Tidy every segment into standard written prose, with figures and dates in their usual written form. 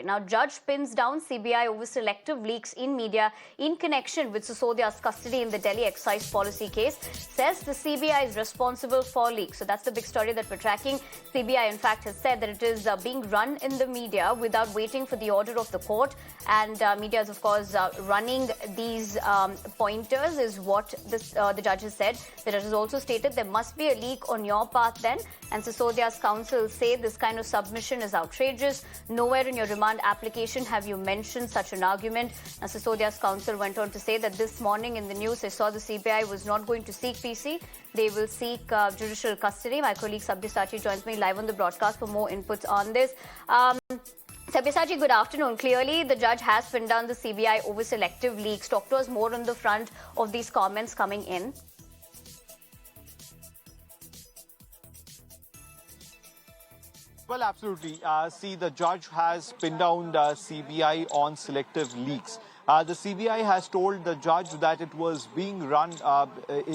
Now, judge pins down CBI over selective leaks in media in connection with Sisodia's custody in the Delhi excise policy case. Says the CBI is responsible for leaks. So that's the big story that we're tracking. CBI, in fact, has said that it is being run in the media without waiting for the order of the court. And media is, of course, running these pointers is what the judge has said. The judge has also stated there must be a leak on your part then. And Sisodia's counsel say this kind of submission is outrageous. Nowhere in your remand application have you mentioned such an argument. Now, Sisodia's counsel went on to say that this morning in the news they saw the CBI was not going to seek PC. They will seek judicial custody. My colleague Sabyasachi joins me live on the broadcast for more inputs on this. Sabyasachi, good afternoon. Clearly, the judge has pinned down the CBI over selective leaks. Talk to us more on the front of these comments coming in. Well, absolutely. See, the judge has pinned down the CBI on selective leaks. The CBI has told the judge that it was being run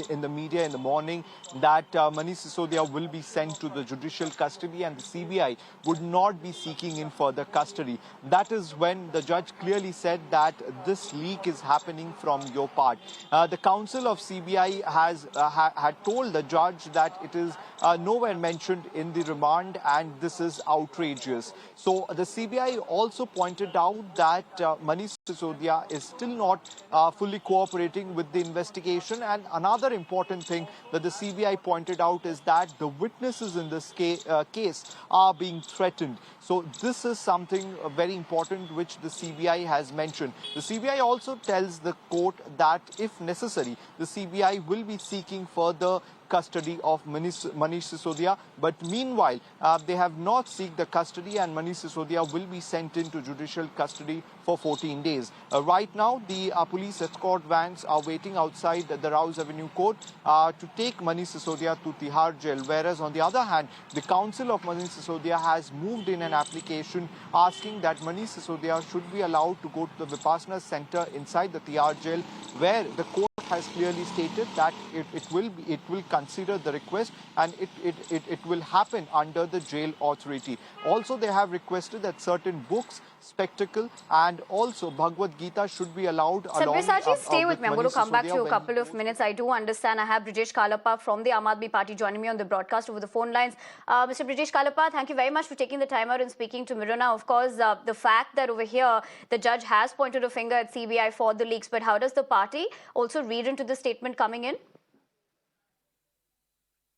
in the media in the morning that Manish Sisodia will be sent to the judicial custody and the CBI would not be seeking in further custody. That is when the judge clearly said that this leak is happening from your part. The counsel of CBI has had told the judge that it is nowhere mentioned in the remand and this is outrageous. So the CBI also pointed out that Manish Sisodia is still not fully cooperating with the investigation. And another important thing that the CBI pointed out is that the witnesses in this case are being threatened. So this is something very important which the CBI has mentioned. The CBI also tells the court that if necessary, the CBI will be seeking further custody of Manish Sisodia. But meanwhile, they have not sought the custody and Manish Sisodia will be sent into judicial custody for 14 days. Right now, the police escort vans are waiting outside the Rouse Avenue Court to take Manish Sisodia to Tihar jail. Whereas on the other hand, the counsel of Manish Sisodia has moved in an application asking that Manish Sisodia should be allowed to go to the Vipassana Center inside the Tihar jail, where the court has clearly stated that it will consider the request and it will happen under the jail authority. Also, they have requested that certain books, spectacle and also Bhagavad Gita should be allowed. Sabyasachi, stay with me. I'm going to come back to you a couple of minutes. I do understand I have Brijesh Kalapa from the Aam Aadmi Party joining me on the broadcast over the phone lines. Mr. Brijesh Kalapa, thank you very much for taking the time out and speaking to Miruna. Of course, the fact that over here the judge has pointed a finger at CBI for the leaks, but how does the party also read into the statement coming in?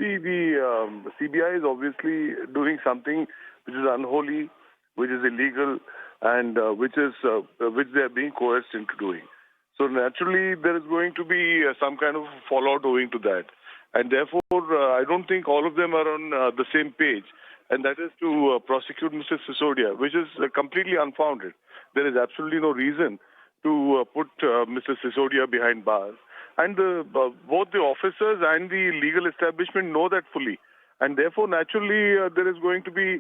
See, the CBI is obviously doing something which is unholy, which is illegal, and which they are being coerced into doing. So naturally, there is going to be some kind of fallout owing to that, and therefore, I don't think all of them are on the same page, and that is to prosecute Mr. Sisodia, which is completely unfounded. There is absolutely no reason to put Mr. Sisodia behind bars. And both the officers and the legal establishment know that fully. And therefore, naturally, there is going to be,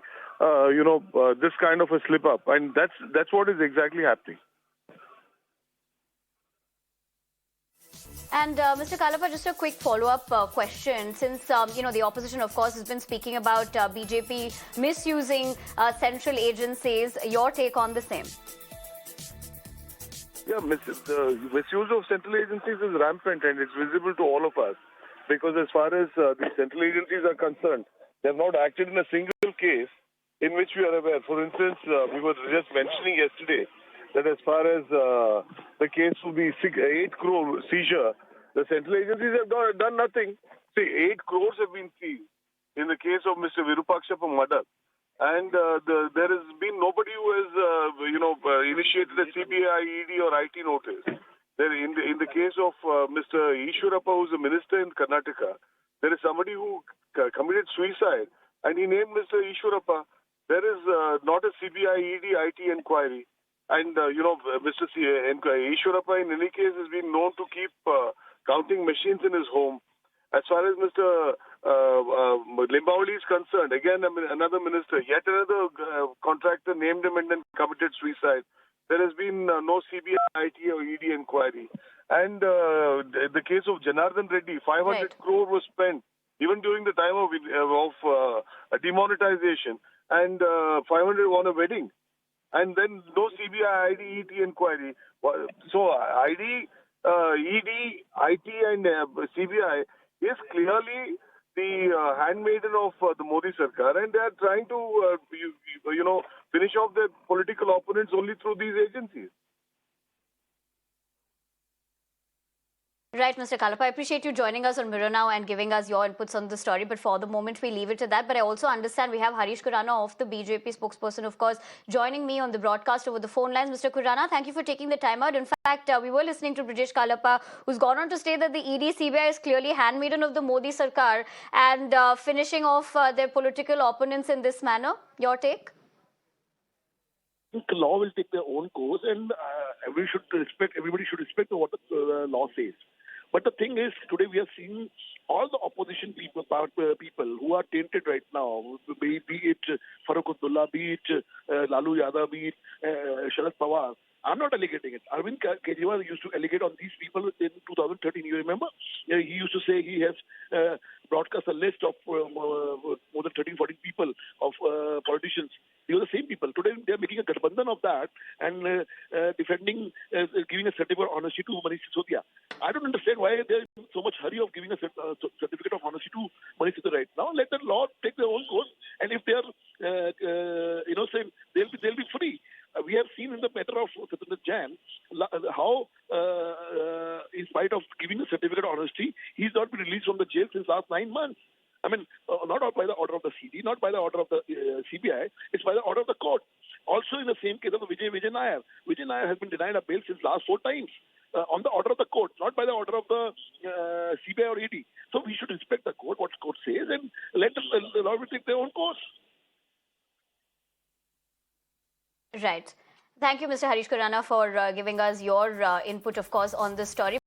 this kind of a slip-up. And that's what is exactly happening. And Mr. Kalapa, just a quick follow-up question. Since, the opposition, of course, has been speaking about BJP misusing central agencies, your take on the same? Yeah, the misuse of central agencies is rampant and it's visible to all of us. Because as far as the central agencies are concerned, they have not acted in a single case in which we are aware. For instance, we were just mentioning yesterday that as far as the case of the 8 crore seizure, the central agencies have done nothing. See, 8 crores have been seized in the case of Mr. Virupaksha for murder. And there has been nobody who has, initiated a CBI, ED or IT notice. In the case of Mr. Ishwarappa, who is a minister in Karnataka, there is somebody who committed suicide and he named Mr. Ishwarappa. There is not a CBI, ED, IT inquiry. And, Mr. Ishwarappa in any case has been known to keep counting machines in his home. As far as Mr. Limbawali is concerned, again, another minister, yet another contractor named him and then committed suicide. There has been no CBI, IT or ED inquiry. And the case of Janardhan Reddy, 500 crore was spent even during the time of demonetization, and 500 on a wedding. and then no CBI, ID, ET inquiry. So ID, ED, IT, and CBI is clearly the handmaiden of the Modi Sarkar, and they are trying to, finish off their political opponents only through these agencies. Right, Mr. Kalapa, I appreciate you joining us on Mirror Now and giving us your inputs on the story. But for the moment, we leave it to that. But I also understand we have Harish Khurana of the BJP spokesperson, of course, joining me on the broadcast over the phone lines. Mr. Khurana, thank you for taking the time out. In fact, we were listening to Brijesh Kalapa, who's gone on to say that the ED CBI is clearly handmaiden of the Modi Sarkar and finishing off their political opponents in this manner. Your take? The law will take their own course, and everybody should respect what the law says. But the thing is, today we are seeing all the opposition people who are tainted right now, be it Farooq Abdullah, be it Lalu Yadav, be it Sharad Pawar. I'm not alleging it. Arvind Kejriwal used to allegate on these people in 2013. You remember? He used to say he has broadcast a list of more than 13, 14 people of politicians. These are the same people. Today they are making a Gathbandhan of that and defending, giving a certificate of honesty to Manish Sisodia. I don't understand why there is so much hurry of giving a certificate of honesty to Manish Sisodia right now. Let the law take their own course, and if they are innocent, they'll be free. We have seen in the matter of Satendra Jain how, in spite of giving a certificate of honesty, he's not been released from the jail since last 9 months. I mean, not by the order of the CD, not by the order of the CBI, it's by the order of the court. Also, in the same case of Vijay Nair. Vijay Nair has been denied a bail since last 4 times on the order of the court, not by the order of the CBI or ED. So we should respect the court, what the court says, and let the law take their own course. Right. Thank you, Mr. Harish Khurana, for giving us your input, of course, on this story.